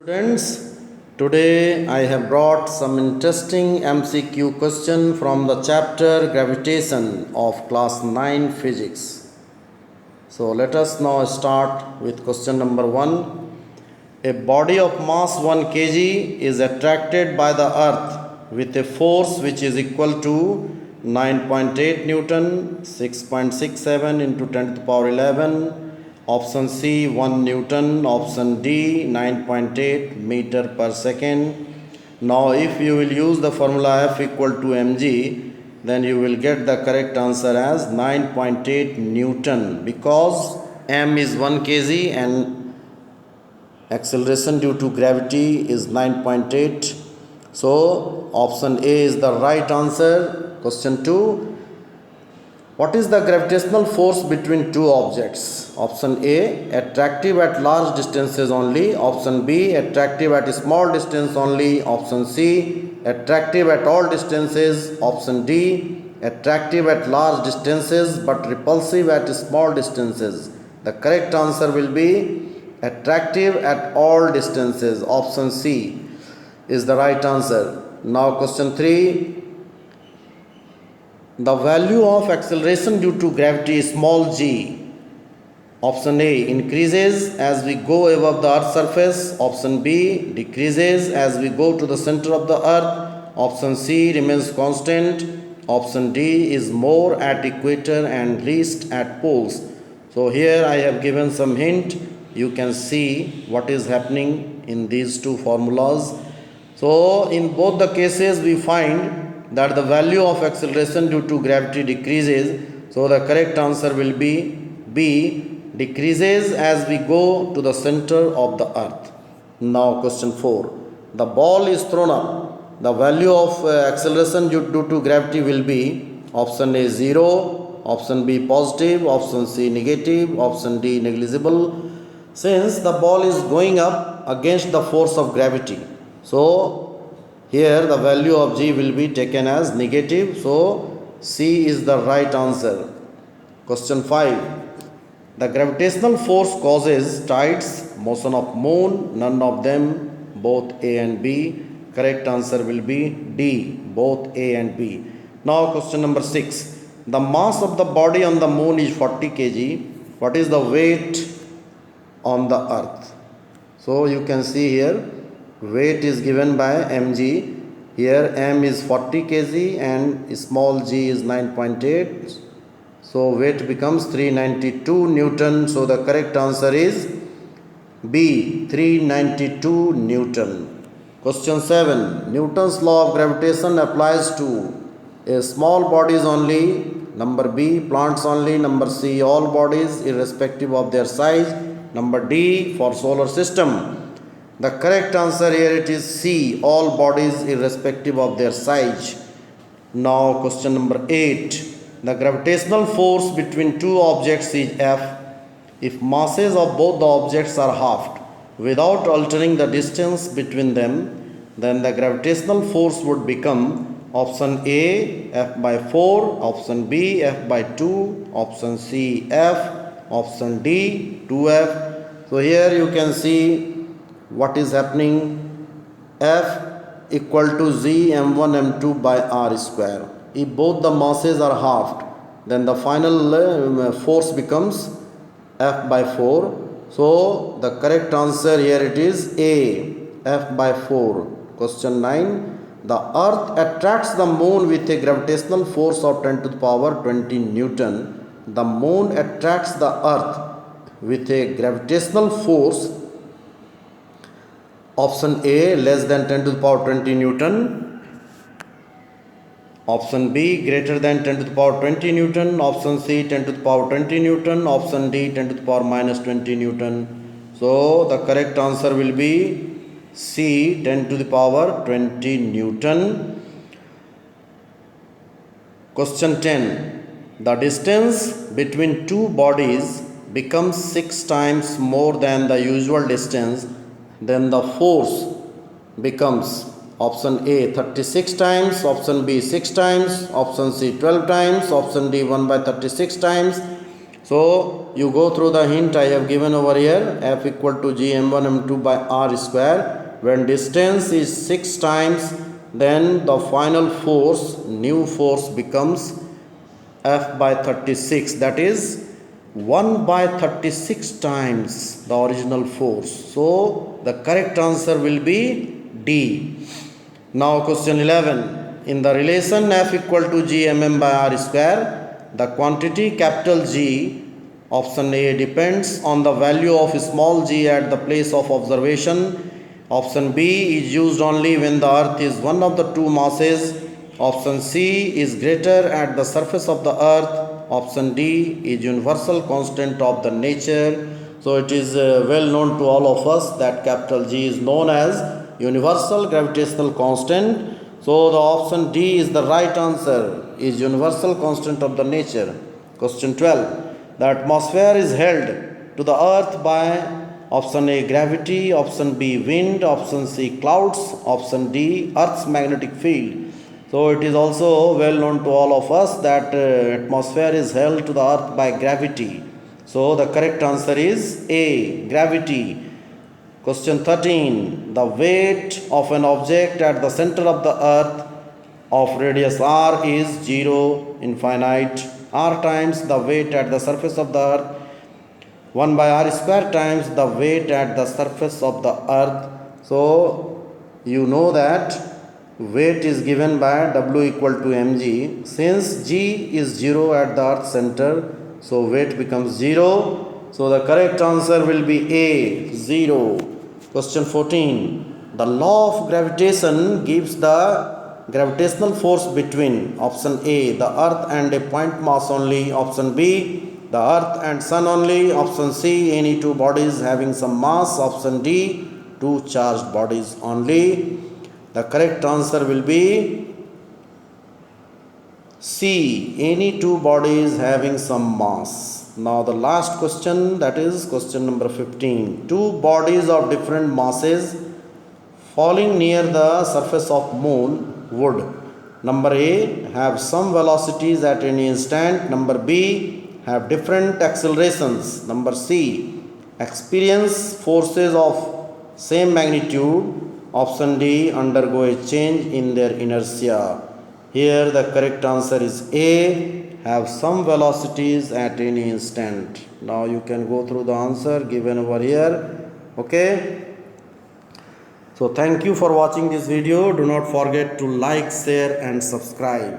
Students, today I have brought some interesting MCQ question from the chapter Gravitation of class 9 Physics. So let us now start with question number 1. A body of mass 1 kg is attracted by the earth with a force which is equal to 9.8 Newton, 6.67 into 10 to the power 11. Option C 1 Newton, option D 9.8 meter per second. Now if you will use the formula F equal to mg, then you will get the correct answer as 9.8 Newton, because m is 1 kg and acceleration due to gravity is 9.8. So option A is the right answer. Question 2. What is the gravitational force between two objects? Option A, attractive at large distances only. Option B, attractive at small distance only. Option C, attractive at all distances. Option D, attractive at large distances but repulsive at small distances. The correct answer will be attractive at all distances. Option C is the right answer. Now question 3. The value of acceleration due to gravity small g. Option A increases as we go above the earth's surface. Option B decreases as we go to the center of the earth. Option C remains constant. Option D is more at equator and least at poles. So here I have given some hint. You can see what is happening in these two formulas. So in both the cases we find that the value of acceleration due to gravity decreases. So the correct answer will be B, decreases as we go to the center of the earth. Now question 4. The ball is thrown up. The value of acceleration due to gravity will be option A 0, option B positive, option C negative, option D negligible. Since the ball is going up against the force of gravity, so here the value of g will be taken as negative. So C is the right answer. Question 5. The gravitational force causes tides, motion of moon, none of them, both A and B. Correct answer will be D, both A and B. Now question number 6. The mass of the body on the moon is 40 kg. What is the weight on the earth? So you can see here weight is given by mg. Here m is 40 kg and small g is 9.8. So weight becomes 392 Newton. So the correct answer is B, 392 Newton. Question 7. Newton's law of gravitation applies to a small bodies only. Number B, plants only. Number C, all bodies irrespective of their size. Number D, for solar system. The correct answer here it is C, all bodies irrespective of their size. Now question number 8. The gravitational force between two objects is F if masses of both the objects are halved without altering the distance between them. Then the gravitational force would become option A F by 4, option B F by 2, option C F, option D 2F. So here you can see what is happening. F equal to Z m1 m2 by r square. If both the masses are halved, then the final force becomes F by 4. So the correct answer here it is A, F by 4. Question 9. The earth attracts the moon with a gravitational force of 10 to the power 20 Newton. The moon attracts the earth with a gravitational force option A less than 10 to the power 20 Newton, option B greater than 10 to the power 20 Newton, option C 10 to the power 20 Newton, option D 10 to the power minus 20 Newton. So the correct answer will be C, 10 to the power 20 Newton. Question 10. The distance between two bodies becomes 6 times more than the usual distance. Then the force becomes option A 36 times, option B 6 times, option C 12 times, option D 1 by 36 times, So you go through the hint I have given over here. F equal to G m1 m2 by r square. When distance is 6 times, then the final force, new force, becomes F by 36. That is 1 by 36 times the original force. So the correct answer will be D. Now question 11. In the relation F equal to G mm by r square, the quantity capital G, option A, depends on the value of small g at the place of observation. Option B is used only when the earth is one of the two masses. Option C is greater at the surface of the earth. Option D is universal constant of the nature. So it is well known to all of us that capital G is known as universal gravitational constant. So the option D is the right answer, is universal constant of the nature. Question 12. The atmosphere is held to the earth by option A, gravity, option B, wind, option C, clouds, option D, earth's magnetic field. So it is also well known to all of us that atmosphere is held to the earth by gravity. So the correct answer is A, gravity. Question 13. The weight of an object at the center of the earth of radius r is 0, infinite, r times the weight at the surface of the earth, 1 by r square times the weight at the surface of the earth. So you know that weight is given by W equal to mg. Since g is 0 at the earth center, so weight becomes 0. So the correct answer will be A, 0. Question 14. The law of gravitation gives the gravitational force between option A, the earth and a point mass only, option B, the earth and sun only, option C, any two bodies having some mass, option D, two charged bodies only. The correct answer will be C, any two bodies having some mass. Now the last question, that is question number 15. Two bodies of different masses falling near the surface of moon would, number A, have some velocities at any instant, number B, have different accelerations, number C, experience forces of same magnitude, option D, undergo a change in their inertia. Here the correct answer is A, have some velocities at any instant. Now you can go through the answer given over here. Okay. So thank you for watching this video. Do not forget to like, share and subscribe.